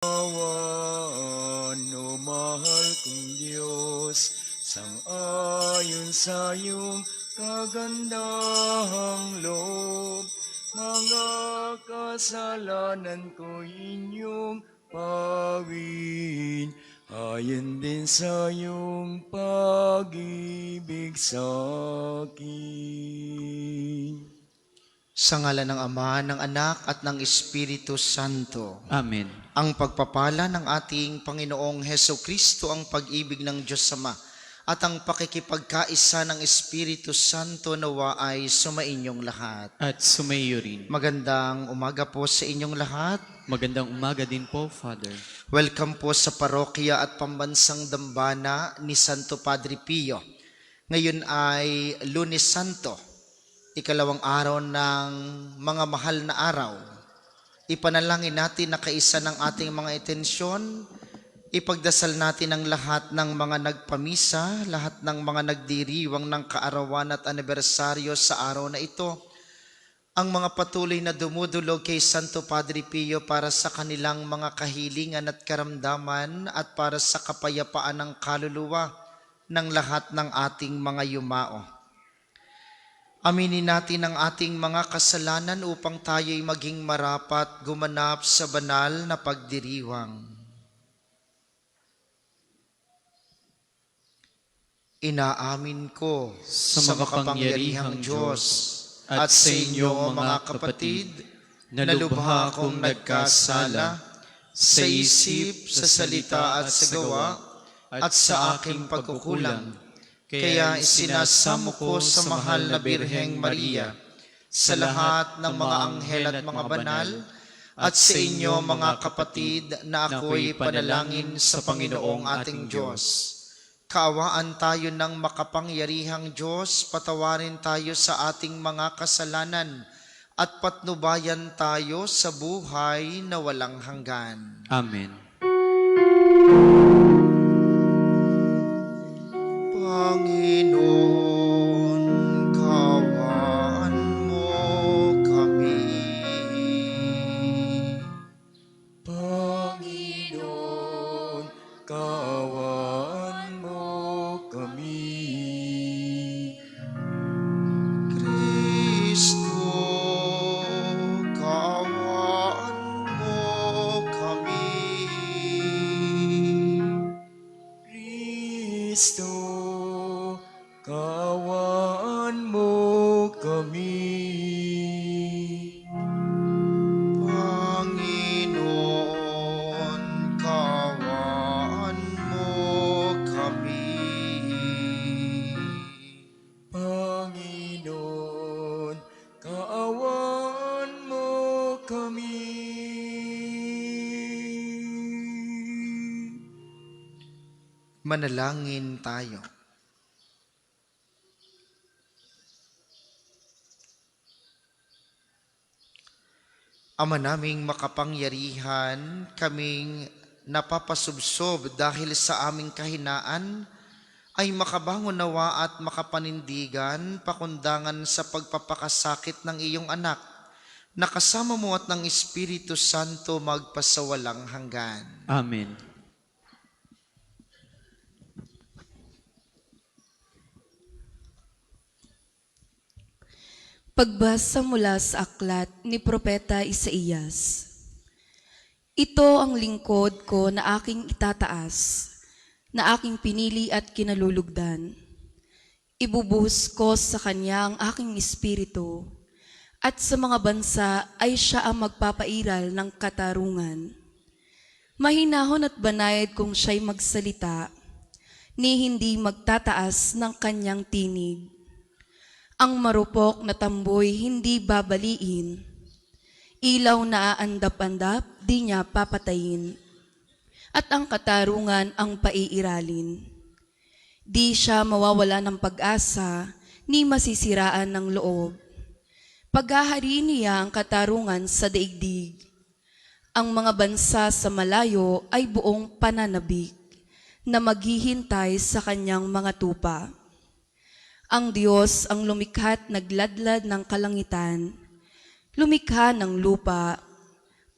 Awan, o mahal kong Diyos, sang-ayon sa iyong kagandahang loob, mga kasalanan ko inyong pawin, ayon din sa iyong pag-ibig sa akin. Sa ngalan ng Ama, ng Anak, at ng Espiritu Santo. Amen. Ang pagpapala ng ating Panginoong Hesukristo, ang pag-ibig ng Diyos Ama, at ang pakikipagkaisa ng Espiritu Santo nawa ay sumainyong lahat. At sumaiyo rin. Magandang umaga po sa inyong lahat. Magandang umaga din po, Father. Welcome po sa parokya at pambansang dambana ni Santo Padre Pio. Ngayon ay Lunes Santo, ikalawang araw ng mga mahal na araw. Ipanalangin natin na kaisa ng ating mga intensyon. Ipagdasal natin ang lahat ng mga nagpamisa, lahat ng mga nagdiriwang ng kaarawan at anibersaryo sa araw na ito. Ang mga patuloy na dumudulog kay Santo Padre Pio para sa kanilang mga kahilingan at karamdaman at para sa kapayapaan ng kaluluwa ng lahat ng ating mga yumao. Aminin natin ang ating mga kasalanan upang tayo'y maging marapat gumanap sa banal na pagdiriwang. Inaamin ko Sa makapangyarihang Diyos at sa inyo mga kapatid na lubha akong nagkasala sa isip, sa salita at sa gawa at sa aking pagkukulang. Kaya isinasamo ko sa mahal na Birheng Maria, sa lahat ng mga anghel at mga banal, at sa inyo mga kapatid na ako'y panalangin sa Panginoong ating Diyos. Kaawaan tayo ng makapangyarihang Diyos, patawarin tayo sa ating mga kasalanan, at patnubayan tayo sa buhay na walang hanggan. Amen. Panginoon, kaawaan mo kami. Panginoon, kaawaan mo kami. Kristo, kaawaan mo kami. Kristo, kaawaan mo kami. Panginoon, kaawaan mo kami. Panginoon, kaawaan mo kami. Manalangin tayo. Ama naming makapangyarihan, kaming napapasubsob dahil sa aming kahinaan, ay makabangon nawa at makapanindigan pakundangan sa pagpapakasakit ng iyong anak, na kasama mo at ng Espiritu Santo magpasawalang hanggan. Amen. Pagbasa mula sa aklat ni Propeta Isaías. Ito ang lingkod ko na aking itataas, na aking pinili at kinalulugdan. Ibubuhos ko sa kanya ang aking espiritu, at sa mga bansa ay siya ang magpapairal ng katarungan. Mahinahon at banayad kung siya'y magsalita, ni hindi magtataas ng kanyang tinig. Ang marupok na tamboy hindi babaliin. Ilaw na aandap-andap, di niya papatayin. At ang katarungan ang paiiralin. Di siya mawawala ng pag-asa, ni masisiraan ng loob. Paghahariin niya ang katarungan sa daigdig. Ang mga bansa sa malayo ay buong pananabik, na maghihintay sa kanyang mga tupa. Ang Diyos ang lumikha't nagladlad ng kalangitan, lumikha ng lupa,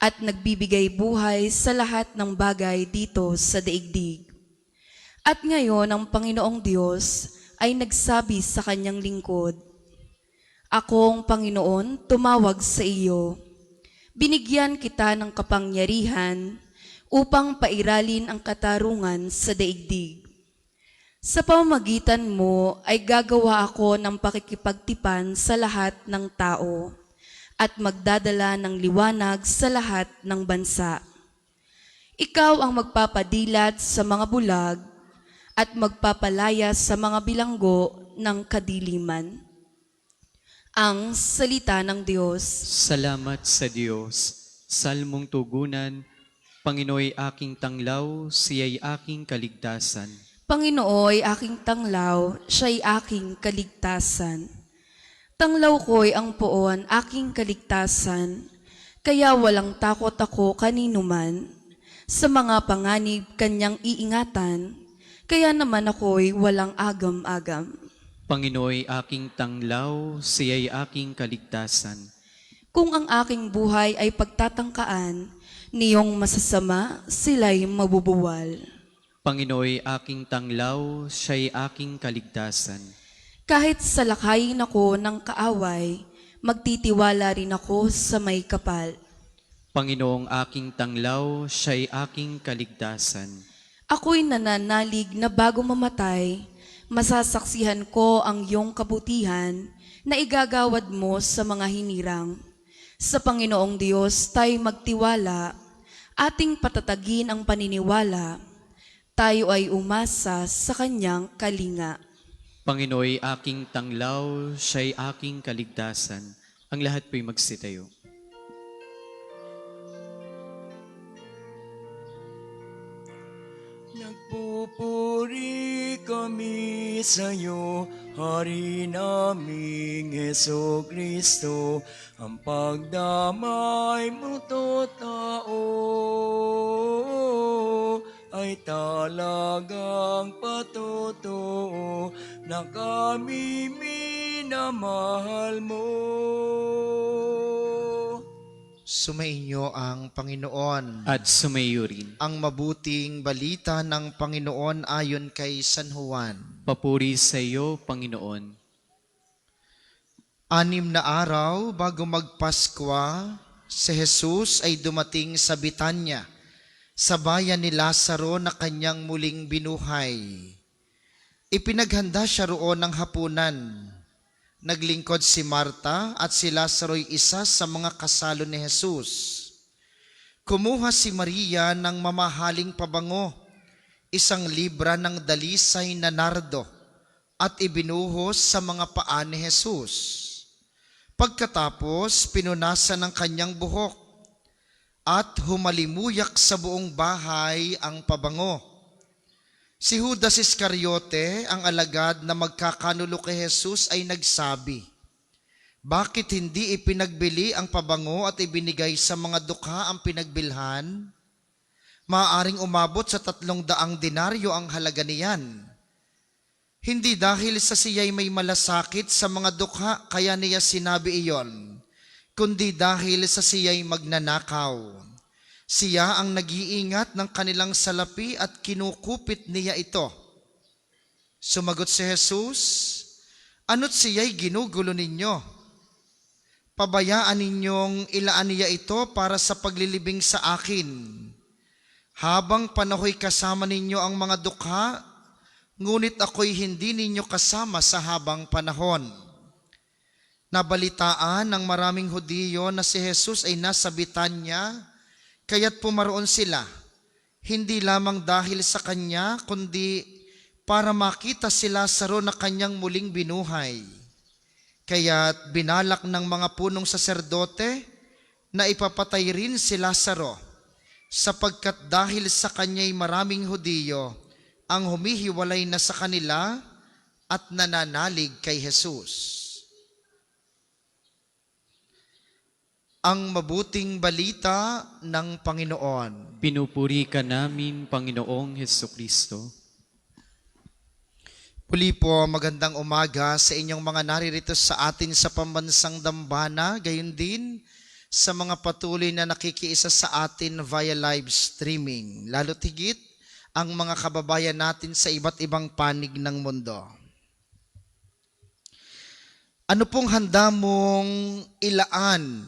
at nagbibigay buhay sa lahat ng bagay dito sa daigdig. At ngayon ang Panginoong Diyos ay nagsabi sa kanyang lingkod, Akong Panginoon, tumawag sa iyo. Binigyan kita ng kapangyarihan upang pairalin ang katarungan sa daigdig. Sa pamamagitan mo ay gagawa ako ng pakikipagtipan sa lahat ng tao at magdadala ng liwanag sa lahat ng bansa. Ikaw ang magpapadilat sa mga bulag at magpapalaya sa mga bilanggo ng kadiliman. Ang salita ng Diyos. Salamat sa Diyos. Salmong tugunan, Panginooy aking tanglaw, siya'y aking kaligtasan. Panginooy aking tanglaw, siya'y aking kaligtasan. Tanglaw ko'y ang poon, aking kaligtasan, kaya walang takot ako kanino man. Sa mga panganib kanyang iingatan, kaya naman ako'y walang agam-agam. Panginooy aking tanglaw, siya'y aking kaligtasan. Kung ang aking buhay ay pagtatangkaan, niyong masasama, sila'y mabubuwal. Panginooy aking tanglaw, siya'y aking kaligtasan. Kahit salakayin ako ng kaaway, magtitiwala rin ako sa may kapal. Panginoong aking tanglaw, siya'y aking kaligtasan. Ako'y nananalig na bago mamatay, masasaksihan ko ang iyong kabutihan na igagawad mo sa mga hinirang. Sa Panginoong Diyos tayo magtiwala, ating patatagin ang paniniwala, tayo ay umasa sa kanyang kalinga. Panginooy aking tanglaw, siya'y aking kaligtasan. Ang lahat po'y magsitayo. Nagpupuri kami sa iyo, Hari naming Heso Kristo, ang pagdamay mo totoo ay talagang patotoo na kami minamahal mo. Sumainyo ang Panginoon. At sumayo rin. Ang mabuting balita ng Panginoon ayon kay San Juan. Papuri sa iyo, Panginoon. 6 na araw bago magpaskwa, si Jesus ay dumating sa Betanya, sa bayan ni Lazaro na kanyang muling binuhay. Ipinaghanda siya roon ng hapunan. Naglingkod si Marta at si Lazaro'y isa sa mga kasalo ni Jesus. Kumuha si Maria ng mamahaling pabango, 1 libra ng dalisay na nardo, at ibinuhos sa mga paa ni Jesus. Pagkatapos, pinunasan ng kanyang buhok at humalimuyak sa buong bahay ang pabango. Si Judas Iscariote, ang alagad na magkakanulo kay Jesus, ay nagsabi, Bakit hindi ipinagbili ang pabango at ibinigay sa mga dukha ang pinagbilhan? Maaaring umabot sa 300 denaryo ang halaga niyan. Hindi dahil sa siya'y may malasakit sa mga dukha kaya niya sinabi iyon, kundi dahil sa siya'y magnanakaw. Siya ang nag-iingat ng kanilang salapi at kinukupit niya ito. Sumagot si Jesus, Ano't siya'y ginugulo ninyo? Pabayaan ninyong ilaan niya ito para sa paglilibing sa akin. Habang panahoy kasama ninyo ang mga dukha, ngunit ako'y hindi ninyo kasama sa habang panahon. Nabalitaan ng maraming Hudiyo na si Jesus ay nasa Betanya, kaya't pumaroon sila, hindi lamang dahil sa kanya, kundi para makita si Lazaro na kanyang muling binuhay. Kaya't binalak ng mga punong saserdote na ipapatay rin si Lazaro, sapagkat dahil sa kanya'y maraming Hudiyo ang humihiwalay na sa kanila at nananalig kay Jesus. Ang mabuting balita ng Panginoon. Pinupuri ka namin, Panginoong Hesukristo. Muli po, magandang umaga sa inyong mga naririto sa atin sa pambansang dambana, gayon din sa mga patuloy na nakikiisa sa atin via live streaming, lalo tigit ang mga kababayan natin sa iba't ibang panig ng mundo. Ano pong handa mong ilaan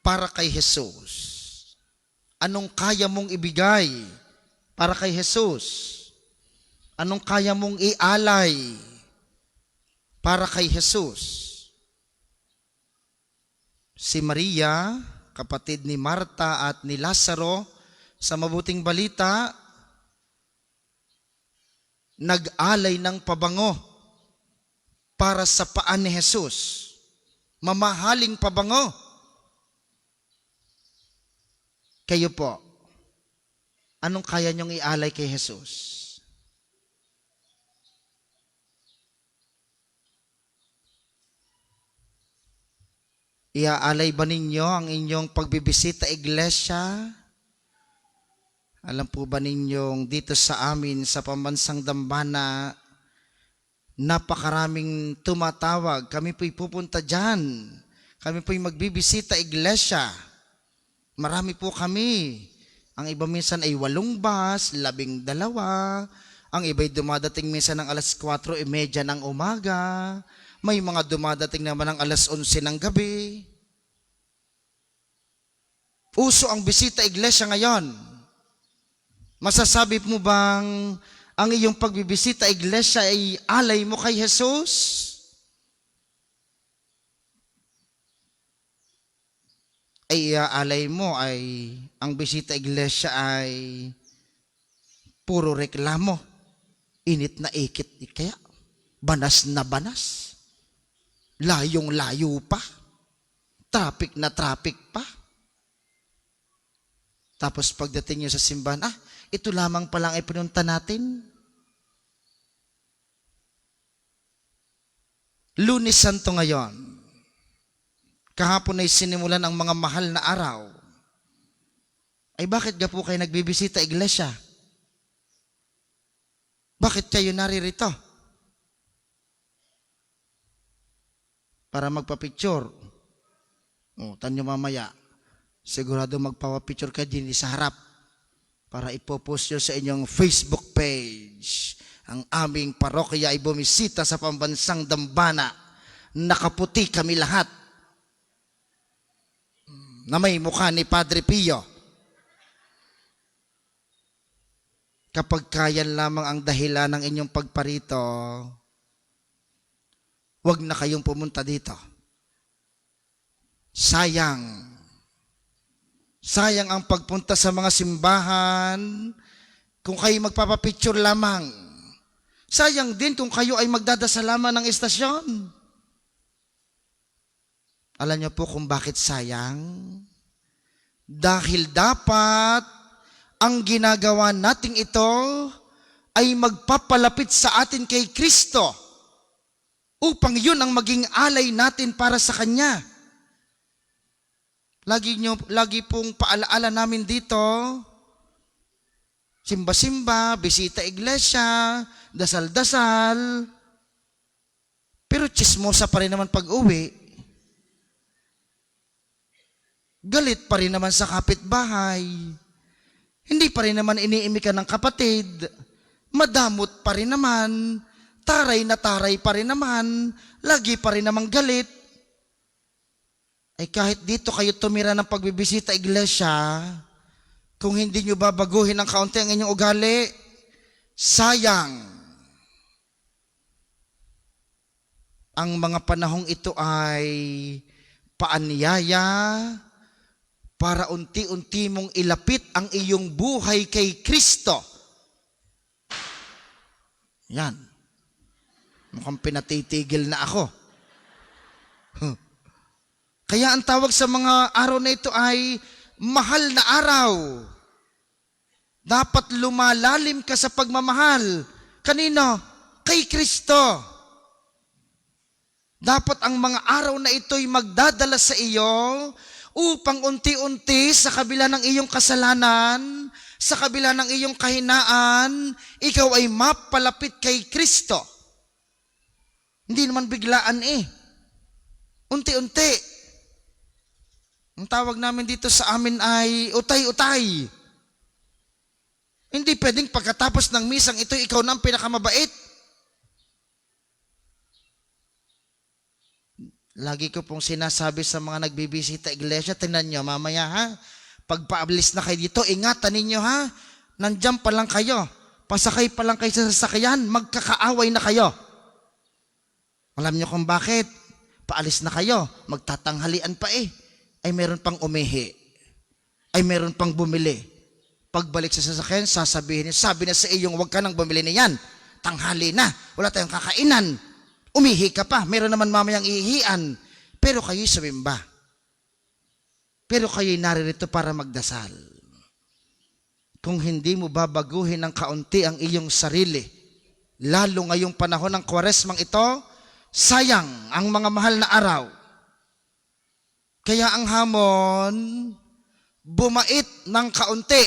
para kay Jesus? Anong kaya mong ibigay para kay Jesus? Anong kaya mong ialay para kay Jesus? Si Maria, kapatid ni Marta at ni Lazaro, sa mabuting balita, nag-alay ng pabango para sa paan ni Jesus. Mamahaling pabango. Kayo po, anong kaya niyong ialay kay Jesus? Iaalay ba ninyo ang inyong pagbibisita iglesia? Alam po ba ninyong dito sa amin sa Pambansang Dambana, napakaraming tumatawag. Kami po'y pupunta dyan. Kami po'y magbibisita iglesia. Marami po kami. Ang iba minsan ay 8 bus, 12. Ang iba'y dumadating minsan ng alas 4:30 ng umaga. May mga dumadating naman ng alas 11 ng gabi. Uso ang bisita iglesia ngayon. Masasabi mo bang ang iyong pagbibisita iglesia ay alay mo kay Jesus? Ay iaalay mo ay ang bisita iglesia ay puro reklamo. Init na ikit kaya. Banas na banas. Layong-layo pa. Traffic na traffic pa. Tapos pagdating nyo sa simbahan, ito lamang palang ay pinunta natin. Lunes Santo ngayon. Kahapon ay sinimulan ang mga mahal na araw. Ay bakit ga po kayo nagbibisita iglesia? Bakit kayo naririto? Para magpa-picture. Tanyo mamaya. Sigurado magpapapicture ka din sa harap para ipopost nyo sa inyong Facebook page. Ang aming parokya ay bumisita sa Pambansang Dambana. Nakaputi kami lahat. Na may mukha ni Padre Pio. Kapag kayan lamang ang dahilan ng inyong pagparito, huwag na kayong pumunta dito. Sayang. Sayang ang pagpunta sa mga simbahan kung kayo magpapapicture lamang. Sayang din kung kayo ay magdadasal lamang ng istasyon. Alam niyo po kung bakit sayang? Dahil dapat ang ginagawa nating ito ay magpapalapit sa atin kay Kristo upang yun ang maging alay natin para sa Kanya. Lagi pong paalaala namin dito, simba-simba, bisita iglesia, dasal-dasal, pero chismosa pa rin naman pag-uwi. Galit pa rin naman sa kapitbahay. Hindi pa rin naman iniimikan ng kapatid. Madamot pa rin naman. Taray na taray pa rin naman. Lagi pa rin naman galit. Ay kahit dito kayo tumira ng pagbibisita iglesia, kung hindi nyo babaguhin ng kaunti ang inyong ugali, sayang. Ang mga panahong ito ay paanyaya para unti-unti mong ilapit ang iyong buhay kay Kristo. Yan. Mukhang pinatitigil na ako. Kaya ang tawag sa mga araw na ito ay mahal na araw. Dapat lumalalim ka sa pagmamahal. Kanino? Kay Kristo. Dapat ang mga araw na ito ay magdadala sa iyo upang unti-unti sa kabila ng iyong kasalanan, sa kabila ng iyong kahinaan, ikaw ay mapalapit kay Kristo. Hindi naman biglaan Unti-unti. Ang tawag namin dito sa amin ay utay-utay. Hindi pwedeng pagkatapos ng misang ito, ikaw na ang pinakamabait. Lagi ko pong sinasabi sa mga nagbibisita iglesia, tingnan nyo mamaya ha, pagpa-ablis na kayo dito, ingatan ninyo ha, nandiyan pa lang kayo, pasakay pa lang kayo sa sasakyan, magkakaaway na kayo. Alam nyo kung bakit? Paalis na kayo, magtatanghalian pa ay meron pang umihi, ay meron pang bumili. Pagbalik sa sasakyan, sasabihin niya, sabi na sa iyong huwag ka nang bumili niyan, tanghali na, wala tayong kakainan, umihi ka pa, meron naman mamayang ihian, pero kayo'y sumimba. Pero kayo'y naririto para magdasal. Kung hindi mo babaguhin ng kaunti ang iyong sarili, lalo ngayong panahon ng Kwaresmang ito, sayang ang mga mahal na araw. Kaya ang hamon, bumait ng kaunti.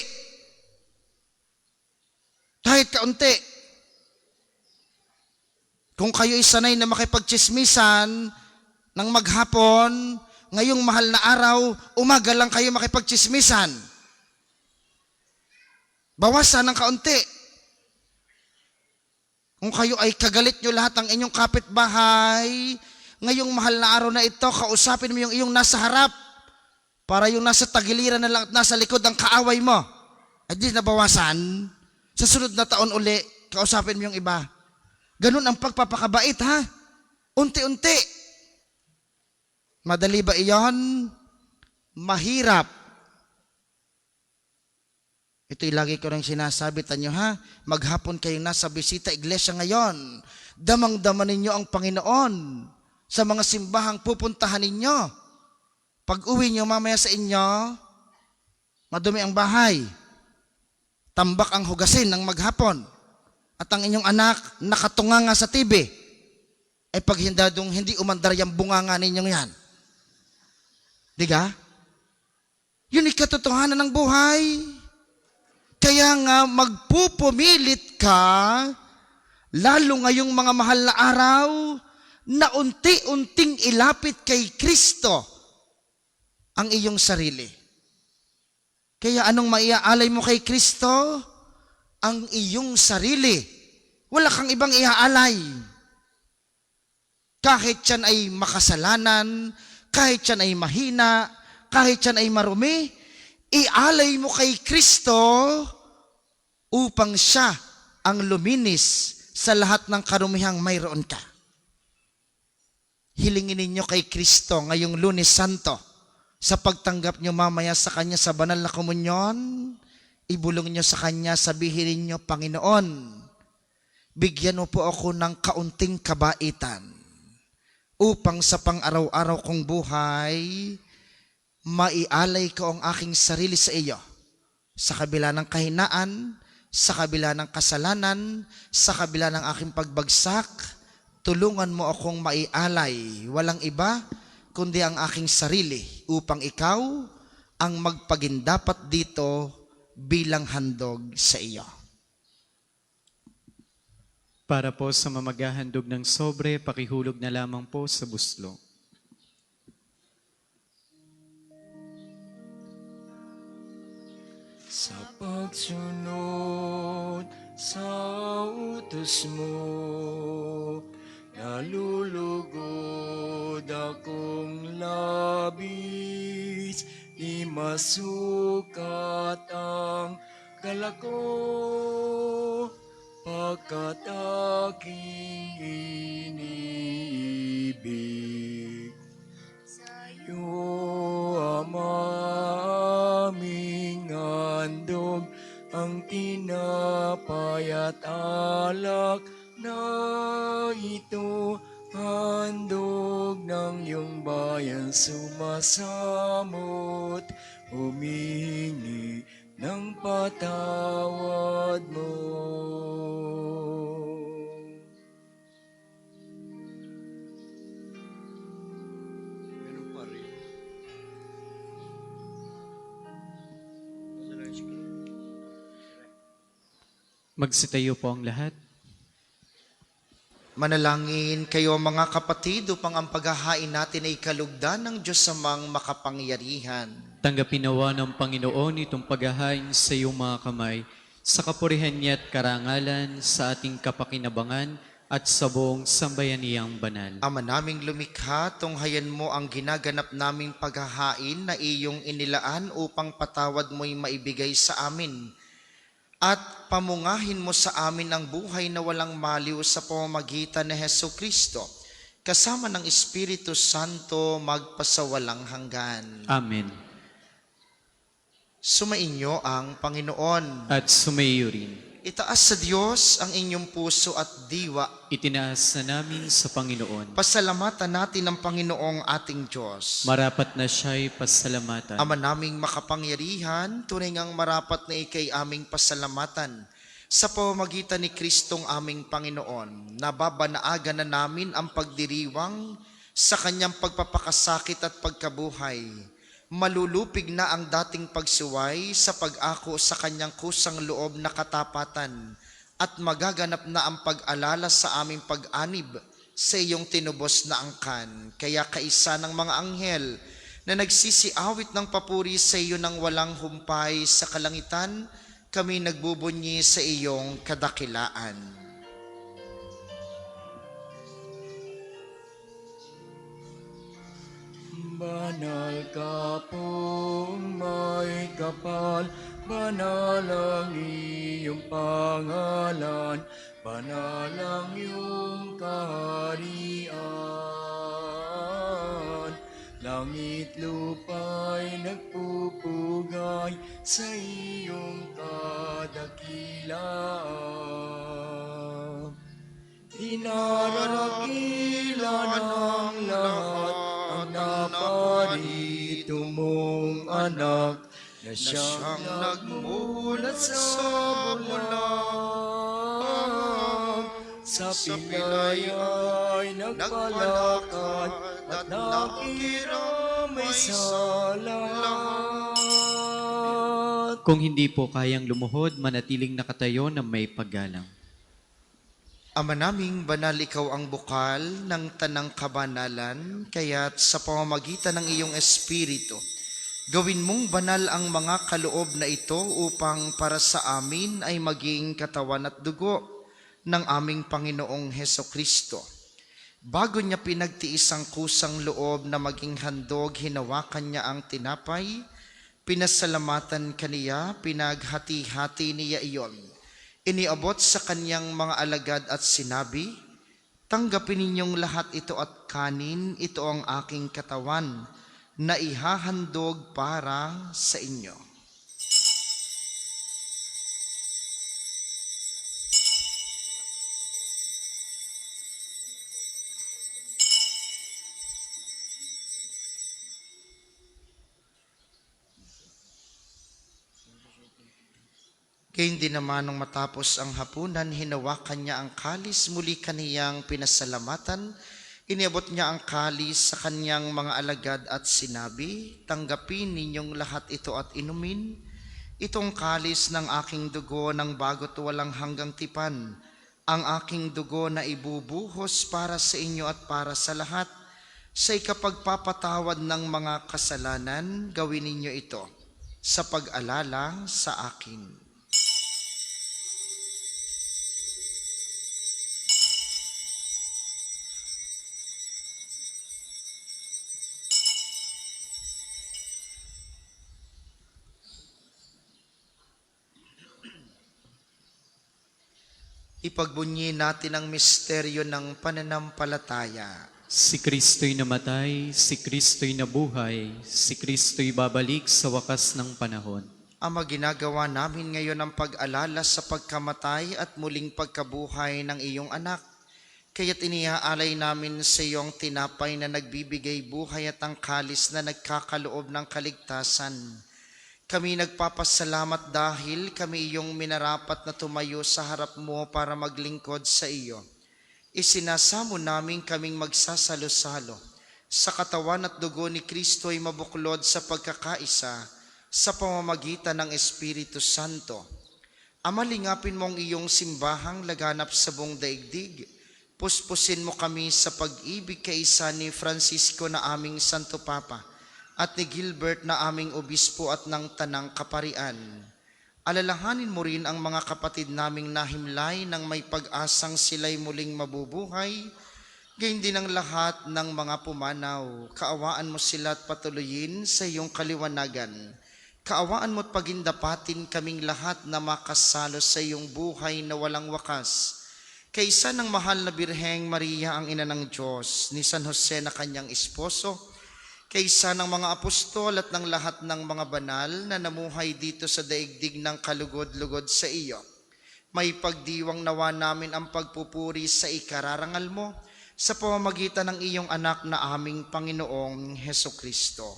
Kahit kaunti. Kung kayo'y sanay na makipagtsismisan ng maghapon, ngayong mahal na araw, umaga lang kayo makipagtsismisan. Bawasan ng kaunti. Kung kayo ay kagalit nyo lahat ng inyong kapitbahay, ngayong mahal na araw na ito, kausapin mo yung iyong nasa harap para yung nasa tagiliran na lang at nasa likod ang kaaway mo. Ay di nabawasan. Sa sunod na taon uli, kausapin mo yung iba. Ganun ang pagpapakabait ha. Unti-unti. Madali ba iyon? Mahirap. Ito'y lagi ko rin sinasabi tanyo ha. Maghapon kayong nasa bisita iglesia ngayon. Damang-dama ninyo ang Panginoon sa mga simbahang pupuntahan ninyo. Pag uwi nyo mamaya sa inyo, madumi ang bahay. Tambak ang hugasin ng maghapon. At ang inyong anak nakatunganga sa TV. Ay pag hindi umandar yung bunganga ninyong yan. Diga? Yun ay katotohanan ng buhay. Kaya nga magpupumilit ka, lalo ngayong mga mahal na araw, na unti-unting ilapit kay Kristo ang iyong sarili. Kaya anong maiaalay mo kay Kristo? Ang iyong sarili. Wala kang ibang iaalay. Kahit yan ay makasalanan, kahit yan ay mahina, kahit yan ay marumi, ialay mo kay Kristo upang siya ang luminis sa lahat ng karumihang mayroon ka. Hilingin ninyo kay Kristo ngayong Lunes Santo sa pagtanggap nyo mamaya sa Kanya sa banal na komunyon. Ibulong nyo sa Kanya, sabihin ninyo, Panginoon, bigyan mo po ako ng kaunting kabaitan upang sa pang-araw-araw kong buhay, maialay ko ang aking sarili sa iyo. Sa kabila ng kahinaan, sa kabila ng kasalanan, sa kabila ng aking pagbagsak, tulungan mo akong maialay, walang iba, kundi ang aking sarili, upang ikaw ang magpagindapat dito bilang handog sa iyo. Para po sa mamaghahandog ng sobre, pakihulog na lamang po sa buslo. Sa pagsunod sa utos mo, nalulugod akong labis, di masukat ang galako, pagkat aking iniibig. Sa'yo, Ama, aming handog, ang tinapay at alak na ito, handog ng iyong bayan, sumasamot, humingi ng patawad mo. Ganun pa rin. Magsitayo po ang lahat. Manalangin kayo mga kapatid upang ang paghahain natin ay kalugdan ng Diyos amang makapangyarihan. Tanggapin nawa ng Panginoon itong paghahain sa iyong mga kamay, sa kapurihan niya at karangalan, sa ating kapakinabangan at sa buong sambayaniyang banal. Ama naming lumikha, tunghayan mo ang ginaganap naming paghahain na iyong inilaan upang patawad mo'y maibigay sa amin. At pamungahin mo sa amin ang buhay na walang maliw sa pamamagitan ni Hesukristo, kasama ng Espiritu Santo magpasawalang hanggan. Amen. Sumainyo ang Panginoon. At sumayo rin. Itaas sa Diyos ang inyong puso at diwa. Itinaas na namin sa Panginoon. Pasalamatan natin ang Panginoong ating Diyos. Marapat na siya'y pasalamatan. Ama naming makapangyarihan, tunay ngang marapat na ikay aming pasalamatan sa pamamagitan ni Kristong aming Panginoon. Nababanaagan na namin ang pagdiriwang sa kanyang pagpapakasakit at pagkabuhay. Malulupig na ang dating pagsuway sa pag-ako sa kanyang kusang loob na katapatan at magaganap na ang pag-alala sa aming pag-anib sa iyong tinubos na angkan. Kaya kaisa ng mga anghel na nagsisiawit ng papuri sa iyo ng walang humpay sa kalangitan, kami nagbubunyi sa iyong kadakilaan. Banal ka pong may kapal, banal ang iyong pangalan, banal ang iyong kaharian. Langit lupa'y nagpupugay sa iyong kadakilaan. Dinarakilan ng lahat ang naparito mong anak na siyang nagmulat sa bulag. Sa pilay ay nagpalakad at nakiramay sa lahat. Kung hindi po kayang lumuhod, manatiling nakatayo na may paggalang. Ama naming banal, ikaw ang bukal ng tanang kabanalan, kaya't sa pamamagitan ng iyong Espiritu, gawin mong banal ang mga kaloob na ito upang para sa amin ay maging katawan at dugo ng aming Panginoong Hesukristo. Bago niya pinagtiis ang kusang loob na maging handog, hinawakan niya ang tinapay, pinasalamatan kaniya, pinaghati-hati niya iyon. Iniabot sa kanyang mga alagad at sinabi, tanggapin ninyong lahat ito at kanin, ito ang aking katawan na ihahandog para sa inyo. Kaya hindi naman nung matapos ang hapunan, hinawakan niya ang kalis, muli kaniyang pinasalamatan. Iniabot niya ang kalis sa kanyang mga alagad at sinabi, tanggapin ninyong lahat ito at inumin. Itong kalis ng aking dugo ng bago't walang hanggang tipan, ang aking dugo na ibubuhos para sa inyo at para sa lahat. Sa ikapagpapatawad ng mga kasalanan, gawin ninyo ito sa pag-alala sa akin. Ipagbunyi natin ang misteryo ng pananampalataya. Si Kristo'y namatay, si Kristo'y nabuhay, si Kristo'y babalik sa wakas ng panahon. Ama, ginagawa namin ngayon ang pag-alala sa pagkamatay at muling pagkabuhay ng iyong anak. Kaya't iniaalay namin sa iyong tinapay na nagbibigay buhay at ang kalis na nagkakaloob ng kaligtasan. Kami nagpapasalamat dahil kami iyong minarapat na tumayo sa harap mo para maglingkod sa iyo. Isinasamo namin kaming magsasalo-salo sa katawan at dugo ni Kristo ay mabuklod sa pagkakaisa sa pamamagitan ng Espiritu Santo. Ama, lingapin mong iyong simbahang laganap sa buong daigdig, Puspusin mo kami sa pag-ibig kaisa ni Francisco na aming Santo Papa at ni Gilbert na aming obispo at ng Tanang Kaparian. Alalahanin mo rin ang mga kapatid naming nahimlay nang may pag-asang sila'y muling mabubuhay, gayon din ang lahat ng mga pumanaw. Kaawaan mo sila at patuloyin sa iyong kaliwanagan. Kaawaan mo at pagindapatin kaming lahat na makasalo sa iyong buhay na walang wakas. Kaisa ng mahal na Birheng Maria ang ina ng Diyos, ni San Jose na kanyang esposo, kaisa ng mga apostol at ng lahat ng mga banal na namuhay dito sa daigdig ng kalugod-lugod sa iyo. May pagdiwang nawa namin ang pagpupuri sa ikararangal mo sa pamamagitan ng iyong anak na aming Panginoong Hesukristo.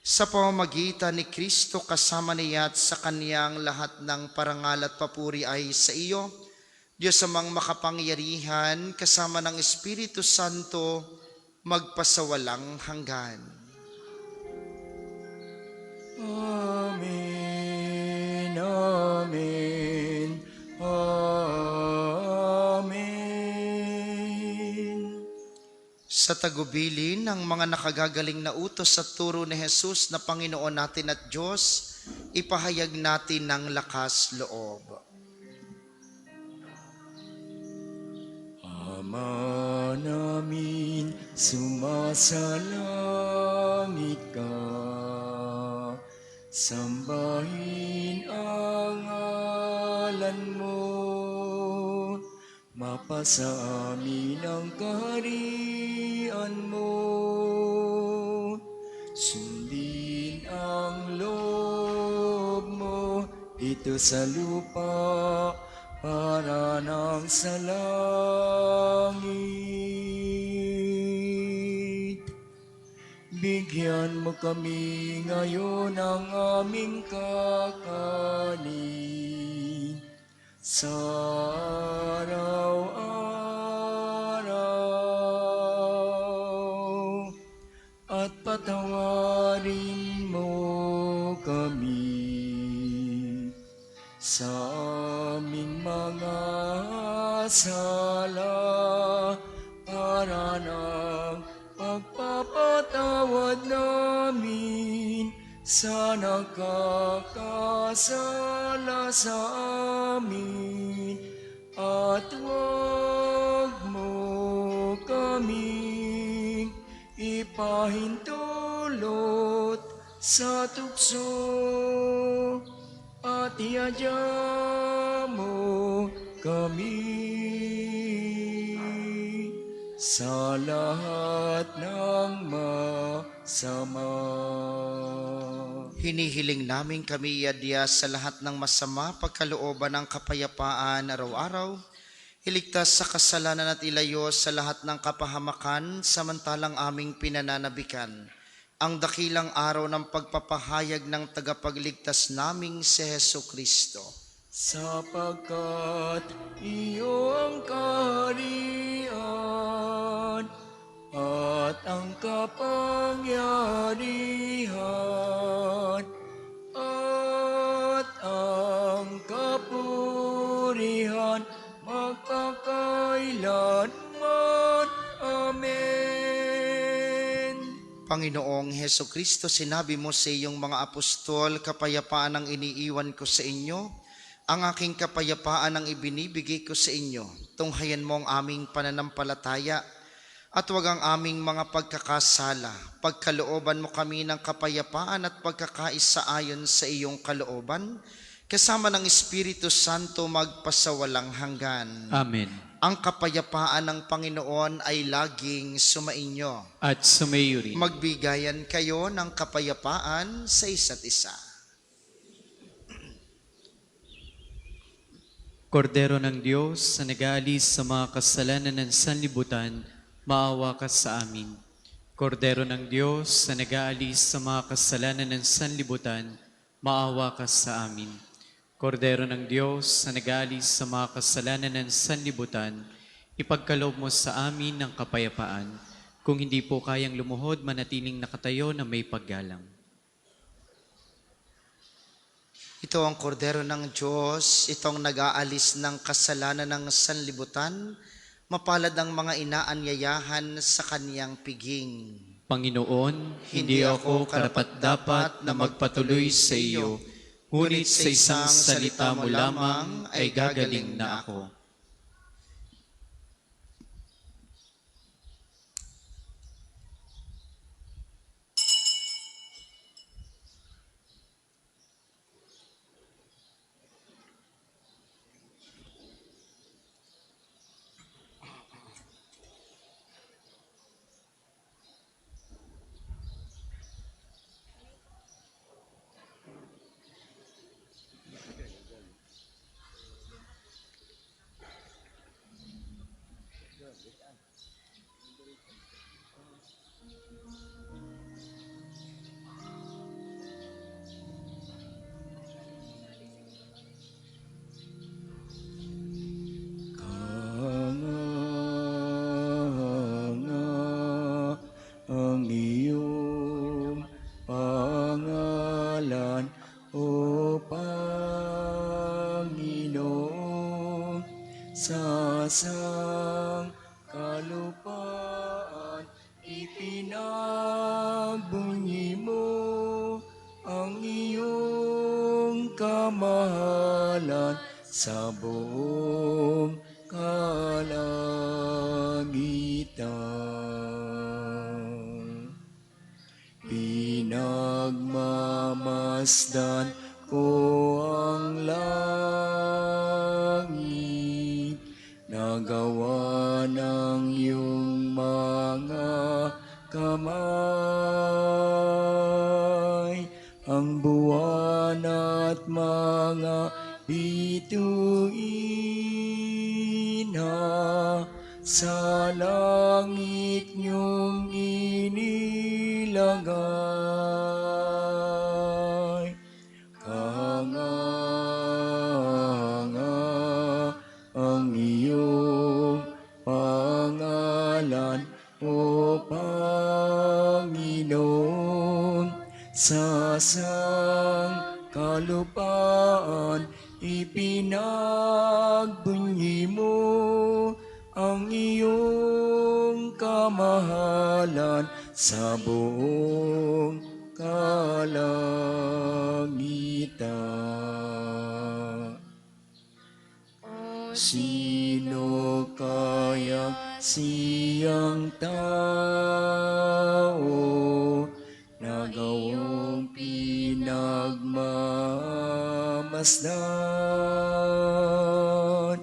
Sa pamamagitan ni Kristo kasama niya at sa kaniyang lahat ng parangal at papuri ay sa iyo, Diyos amang makapangyarihan, kasama ng Espiritu Santo, magpasawalang hanggan. Amen, amen, amen. Sa tagubilin ng mga nakagagaling na utos at turo ni Jesus na Panginoon natin at Diyos, ipahayag natin ng lakas loob. Ama namin, sumasalangit ka, sambahin ang ngalan mo, mapasa amin ang kaharian mo, sundin ang loob mo dito sa lupa, para nang sa langit. Bigyan mo kami ngayon ng aming kakanin sa araw-araw, at patawarin mo kami sa aming mga sala, para ng pagpapatawad namin sa nakakasala sa amin, at huwag mo kaming ipahintulot sa tukso, at iadya mo kami sa lahat ng masama. Hinihiling namin kami iadya sa lahat ng masama, pagkalooban ng kapayapaan araw-araw, iligtas sa kasalanan at ilayo sa lahat ng kapahamakan, samantalang aming pinananabikan ang dakilang araw ng pagpapahayag ng tagapagligtas naming si Hesukristo. Sapagkat iyo ang kaharian at ang kapangyarihan at ang kapurihan magpakailanman. Amen. Panginoong Hesukristo, sinabi mo sa iyong mga apostol, kapayapaan ang iniiwan ko sa inyo, ang aking kapayapaan ang ibinibigay ko sa inyo. Tunghayan mo ang aming pananampalataya at huwag ang aming mga pagkakasala. Pagkalooban mo kami ng kapayapaan at pagkakaisa ayon sa iyong kalooban, kasama ng Espiritu Santo magpasawalang hanggan. Amen. Ang kapayapaan ng Panginoon ay laging sumainyo. At sumayo rin. Magbigayan kayo ng kapayapaan sa isa't isa. Kordero ng Diyos na nag-aalis sa mga kasalanan ng sanlibutan, maawa ka sa amin. Kordero ng Diyos na nag-aalis sa mga kasalanan ng sanlibutan, maawa ka sa amin. Kordero ng Diyos na nag-aalis sa mga kasalanan ng sanlibutan, ipagkaloob mo sa amin ng kapayapaan. Kung hindi po kayang lumuhod, manatiling nakatayo na may paggalang. Ito ang kordero ng Diyos, itong nag-aalis ng kasalanan ng sanlibutan, Mapalad ang mga inaanyayahan sa kaniyang piging. Panginoon, hindi ako karapat-dapat na magpatuloy sa iyo, ngunit sa isang salita mo lamang ay gagaling na ako. Hanga ang iyong pangalan, O Panginoon, sa sangkalupaan ipinagbunyi mo ang iyong kamahalan sa buong kalangitan. Pinagmamasdan ko ang langit, nagawa ng iyong mga kamay, ang buwan at mga bituin na sa langit niyong inilagay. Kahanga ang iyong pangalan, O Panginoon, sa sangkalupaan ipinagbunyi mo ang iyong kamahalan sa buong kalangitan. Sino kaya siyang tao na gawang pinagmamasdan?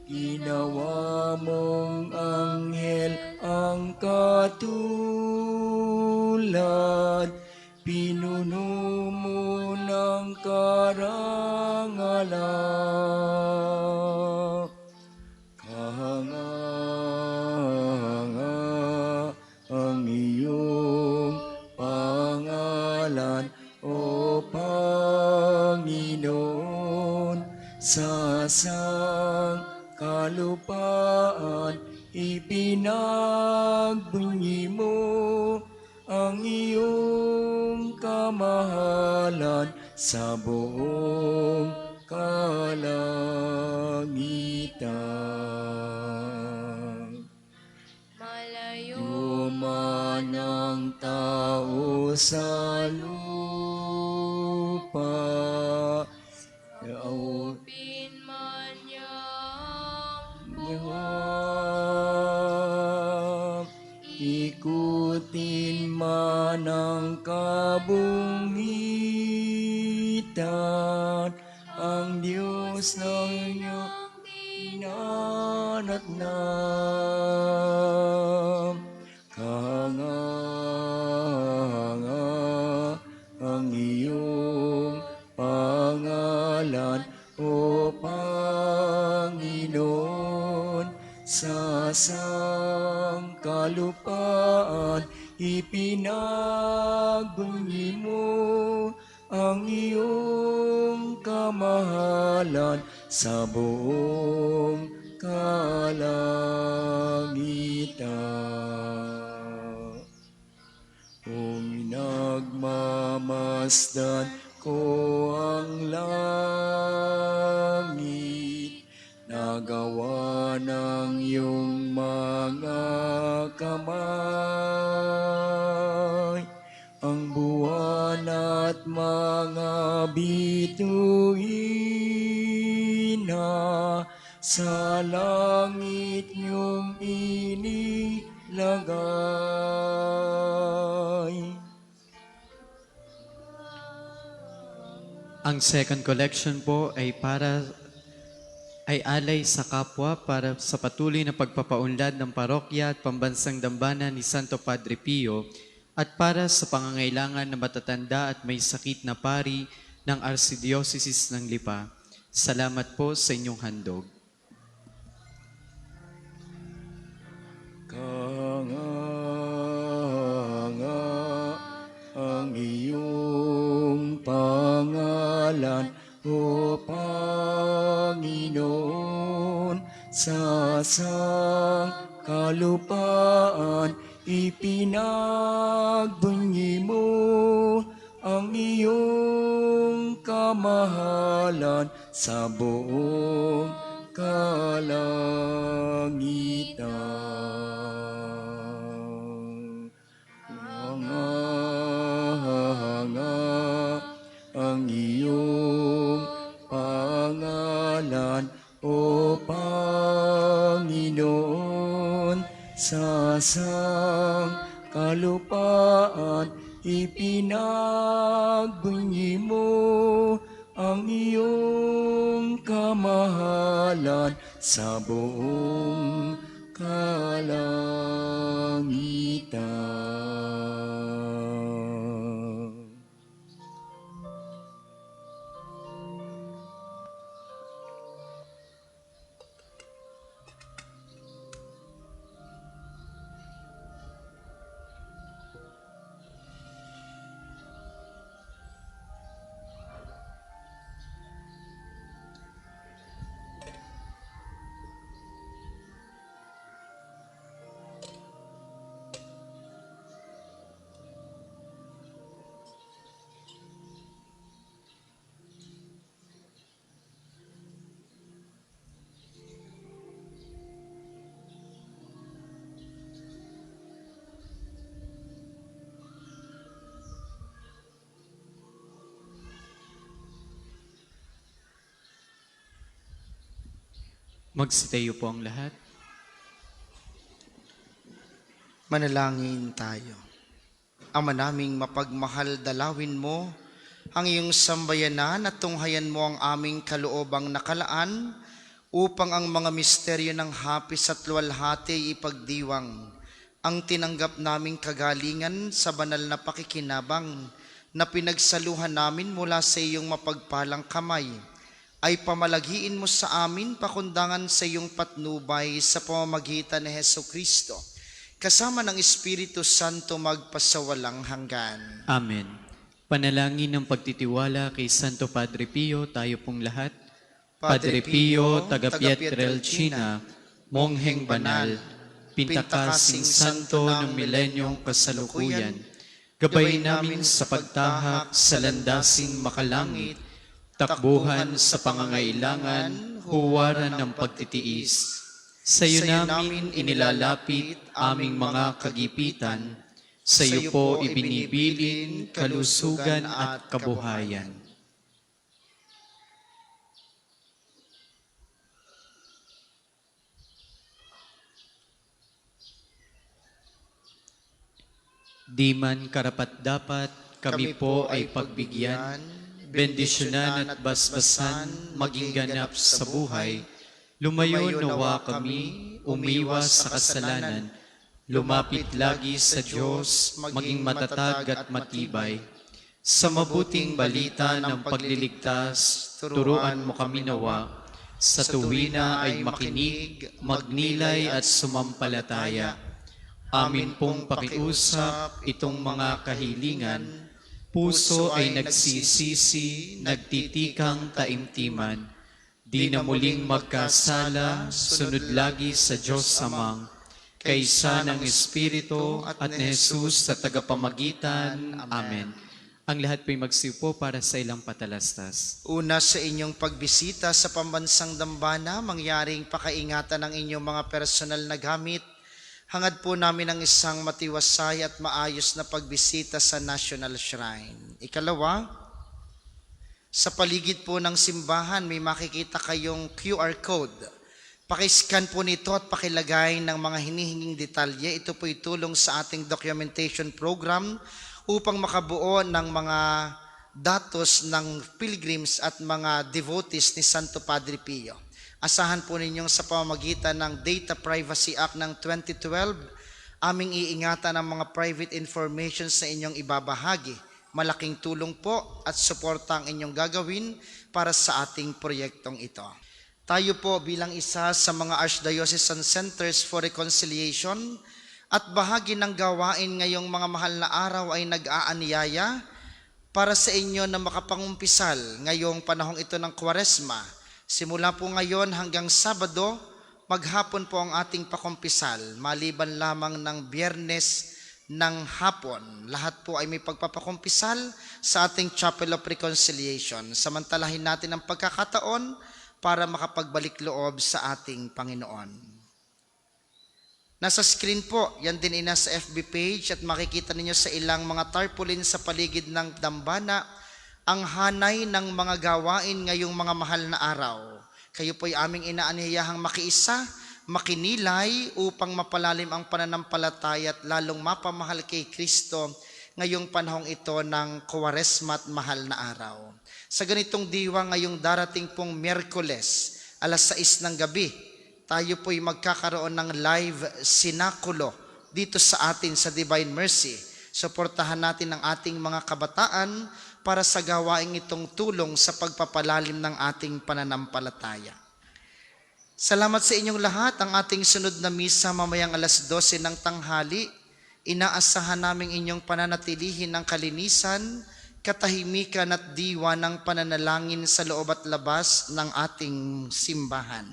Ginawa mong anghel ang katulad, pinuno mo ng karangalan. Kahanga ang iyong pangalan, O Panginoon, sa sangkalupaan ipinagbunyi mo ang iyong kamahalan sa buong kalangitan. Malayo man ang tao sa lupa, yaupin man niyang buwan, ikutin man ang kabungitan, ang Diyos ng iyong inanatnam. Kahanga ang iyong pangalan, O Panginoon, sa sangkalupaan ipinagbunyi mo ang iyong kamahalan sa buong kalangitan. Kung nagmamasdan ko ang langit, nagawa ng iyong bituin na sa langit niyong inilagay. Ang second collection po ay alay sa kapwa para sa patuloy na pagpapaunlad ng parokya at pambansang dambana ni Santo Padre Pio at para sa pangangailangan na matatanda at may sakit na pari ng Archdiocese ng Lipa. Salamat po sa inyong handog. Kanganga ang iyong pangalan, O Panginoon, sa sangkalupaan ipinagbunyi mo ang iyong kamahalan sa buong kalangitan. Hanga ang iyong pangalan, O Panginoon, sa sangkalupaan ipinagbunyi mo ang iyong kamahalan sa buong kalangitan. Magsitayo po ang lahat. Manalangin tayo. Ama naming mapagmahal, dalawin mo ang iyong sambayanan at tunghayan mo ang aming kaloobang nakalaan upang ang mga misteryo ng hapis at luwalhati ipagdiwang ang tinanggap naming kagalingan sa banal na pakikinabang na pinagsaluhan namin mula sa iyong mapagpalang kamay, ay pamalagiin mo sa amin pakundangan sa iyong patnubay sa pamamagitan ni Hesukristo, kasama ng Espiritu Santo magpasawalang hanggan. Amen. Panalangin ng pagtitiwala kay Santo Padre Pio, tayo pong lahat. Padre Pio, taga Pietrelcina, mongheng banal, pintakasing santo ng milenyong kasalukuyan, gabay namin sa pagtahak sa landasing makalangit, takbuhan sa pangangailangan, huwaran ng pagtitiis. Sa iyo namin inilalapit aming mga kagipitan, sa iyo po ibinibilin kalusugan at kabuhayan. Di man karapat-dapat kami po ay pagbigyan, bendisyonan at basbasan maging ganap sa buhay. Lumayo nawa kami, umiwas sa kasalanan, lumapit lagi sa Diyos, maging matatag at matibay. Sa mabuting balita ng pagliligtas, turuan mo kami nawa, sa tuwina ay makinig, magnilay at sumampalataya. Amin pong pakiusap itong mga kahilingan, puso ay nagsisisi, nagtitikang taimtiman. Di na muling magkasala, sunod lagi sa Diyos Amang, kaysa ng Espiritu at ni Jesus sa tagapamagitan. Amen. Ang lahat po'y magsiupo para sa ilang patalastas. Una sa inyong pagbisita sa pambansang dambana, mangyaring pakaingatan ng inyong mga personal na gamit. Hangad po namin ang isang matiwasay at maayos na pagbisita sa National Shrine. Ikalawa, Sa paligid po ng simbahan, may makikita kayong QR code. Pakiscan po nito at pakilagay ng mga hinihinging detalye. Ito po itulong sa ating documentation program upang makabuo ng mga datos ng pilgrims at mga devotees ni Santo Padre Pio. Asahan po ninyong sa pamamagitan ng Data Privacy Act ng 2012, aming iingatan ang mga private information sa inyong ibabahagi. Malaking tulong po at suporta ang inyong gagawin para sa ating proyektong ito. Tayo po bilang isa sa mga Archdiocesan Centers for Reconciliation at bahagi ng gawain ngayong mga mahal na araw ay nag-aanyaya para sa inyo na makapangumpisal ngayong panahong ito ng Kwaresma. Simula po ngayon hanggang Sabado, maghapon po ang ating pakumpisal, maliban lamang ng Biyernes ng hapon. Lahat po ay may pagpapakumpisal sa ating Chapel of Reconciliation. Samantalahin natin ang pagkakataon para makapagbalik loob sa ating Panginoon. Nasa screen po, yan din ina sa FB page at makikita ninyo sa ilang mga tarpaulin sa paligid ng dambana ang hanay ng mga gawain ngayong mga mahal na araw. Kayo po ay aming inaanyayahang makiisa, makinilay upang mapalalim ang pananampalataya at lalong mapamahal kay Kristo ngayong panahong ito ng Kwaresma at mahal na araw. Sa ganitong diwa ngayong darating pong Miyerkules, alas 6 ng gabi, tayo po'y magkakaroon ng live sinakulo dito sa atin sa Divine Mercy. Suportahan natin ang ating mga kabataan para sa gawaing itong tulong sa pagpapalalim ng ating pananampalataya. Salamat sa inyong lahat. Ang ating sunod na misa mamayang alas 12 ng tanghali. Inaasahan naming inyong pananatilihin ng kalinisan, katahimikan at diwa ng pananalangin sa loob at labas ng ating simbahan.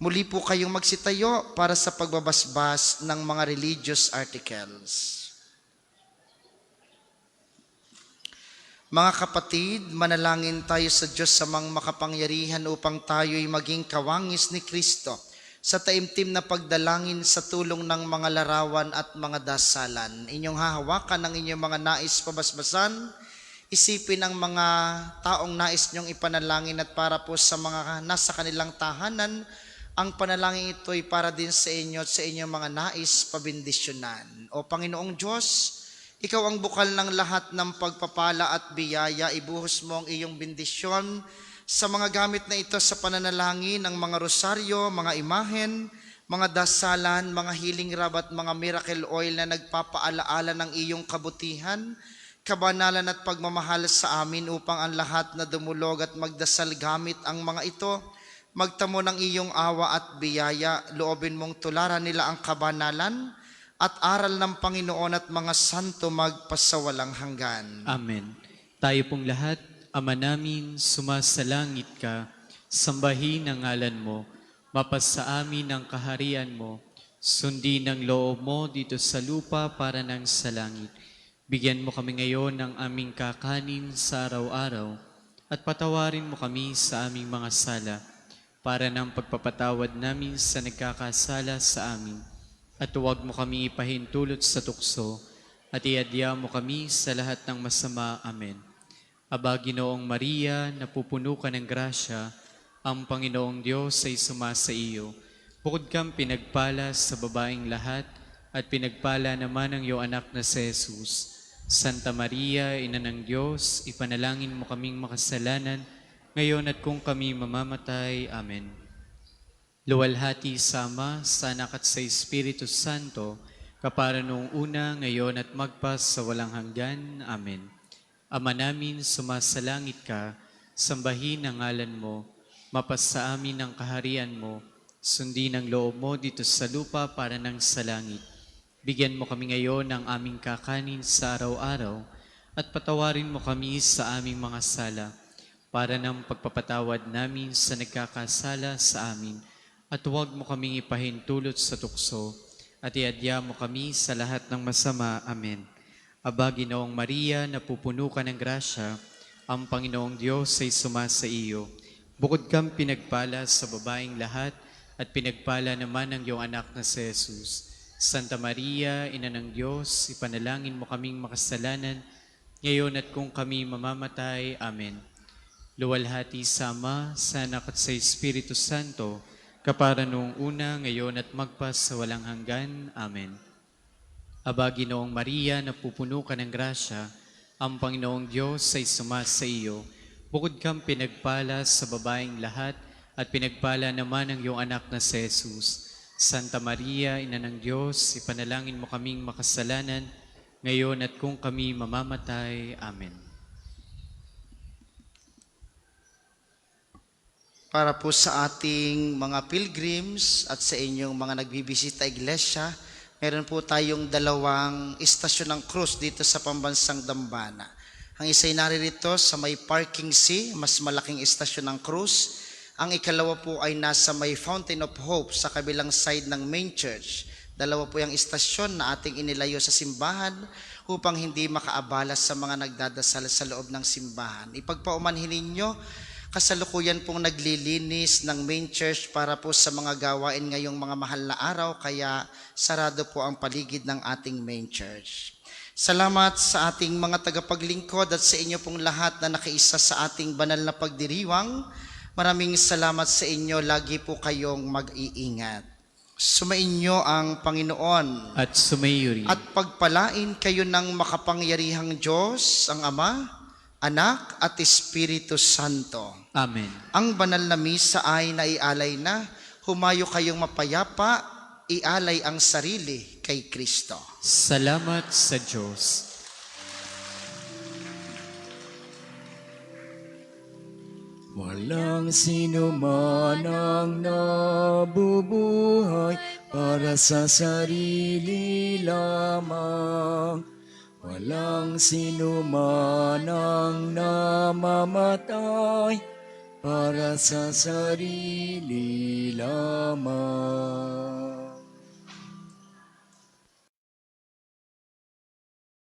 Muli po kayong magsitayo para sa pagbabasbas ng mga religious articles. Mga kapatid, manalangin tayo sa Diyos sa mga makapangyarihan upang tayo'y maging kawangis ni Kristo sa taimtim na pagdalangin sa tulong ng mga larawan at mga dasalan. Inyong hahawakan ang inyong mga nais pabasbasan, isipin ang mga taong nais nyong ipanalangin at para po sa mga nasa kanilang tahanan, ang panalangin ito ay para din sa inyo at sa inyong mga nais pabindisyonan. O Panginoong Diyos, Ikaw ang bukal ng lahat ng pagpapala at biyaya. Ibuhos mo ang iyong bendisyon sa mga gamit na ito sa pananalangin, ang mga rosaryo, mga imahen, mga dasalan, mga healing rub at mga miracle oil na nagpapaalaala ng iyong kabutihan, kabanalan at pagmamahal sa amin upang ang lahat na dumulog at magdasal gamit ang mga ito, magtamo ng iyong awa at biyaya. Loobin mong tularan nila ang kabanalan at aral ng Panginoon at mga santo magpasawalang hanggan. Amen. Tayo pong lahat, Ama namin, sumasalangit ka, sambahin ang ngalan mo, mapasa amin ang kaharian mo, sundin ang loob mo dito sa lupa para nang sa langit. Bigyan mo kami ngayon ng aming kakanin sa araw-araw at patawarin mo kami sa aming mga sala para ng pagpapatawad namin sa nagkakasala sa amin. At huwag mo kami ipahintulot sa tukso at iadya mo kami sa lahat ng masama. Amen. Aba, Ginoong Maria, napupuno ka ng grasya, ang Panginoong Diyos ay sumasa iyo. Bukod kang pinagpala sa babaeng lahat at pinagpala naman ang iyong anak na si Jesus. Santa Maria, Ina ng Diyos, ipanalangin mo kaming makasalanan, ngayon at kung kami mamamatay. Amen. Luwalhati sa Ama, sa Anak at sa Espiritu Santo, kapara noong una, ngayon at magpas sa walang hanggan. Amen. Ama namin, sumasalangit ka, sambahin ang ngalan mo, mapasa amin ang kaharian mo, sundin ang loob mo dito sa lupa para nang sa langit. Bigyan mo kami ngayon ng aming kakanin sa araw-araw at patawarin mo kami sa aming mga sala para ng pagpapatawad namin sa nagkakasala sa amin. At huwag mo kaming ipahintulot sa tukso at iadya mo kami sa lahat ng masama. Amen. Aba, Ginoong Maria, napupuno ka ng grasya, ang Panginoong Diyos ay sumasa iyo. Bukod kang pinagpala sa babaeng lahat at pinagpala naman ang iyong anak na si Jesus. Santa Maria, Ina ng Diyos, ipanalangin mo kaming makasalanan, ngayon at kung kami mamamatay. Amen. luwalhati sa Ama, sa Anak at sa Espiritu Santo, kapara noong una, ngayon at magpas sa walang hanggan. Amen. Aba, Ginoong Maria, napupuno ka ng grasya, ang Panginoong Diyos ay sumasa iyo. Bukod kang pinagpala sa babaeng lahat, at pinagpala naman ang iyong anak na si Jesus. Santa Maria, Ina ng Diyos, ipanalangin mo kaming makasalanan, ngayon at kung kami mamamatay. Amen. Para po sa ating mga pilgrims at sa inyong mga nagbibisita iglesia, meron po tayong dalawang istasyon ng krus dito sa Pambansang Dambana. Ang isa'y naririto sa may Parking C, mas malaking istasyon ng krus. Ang ikalawa po ay nasa may Fountain of Hope sa kabilang side ng main church. Dalawa po yung istasyon na ating inilayo sa simbahan upang hindi makaabala sa mga nagdadasal sa loob ng simbahan. Ipagpaumanhin ninyo, kasalukuyan pong naglilinis ng main church para po sa mga gawain ngayong mga mahal na araw, kaya sarado po ang paligid ng ating main church. Salamat sa ating mga tagapaglingkod at sa inyo pong lahat na nakiisa sa ating banal na pagdiriwang. Maraming salamat sa inyo, lagi po kayong mag-iingat. Sumainyo ang Panginoon At sumayo rin. at pagpalain kayo ng makapangyarihang Diyos, ang Ama, Anak at Espiritu Santo. Amen. Ang banal na misa ay naialay na. Humayo kayong mapayapa, ialay ang sarili kay Kristo. Salamat sa Diyos. Walang sino man ang nabubuhay para sa sarili lamang. Walang sino man ang namamatay para sa sarili lamang.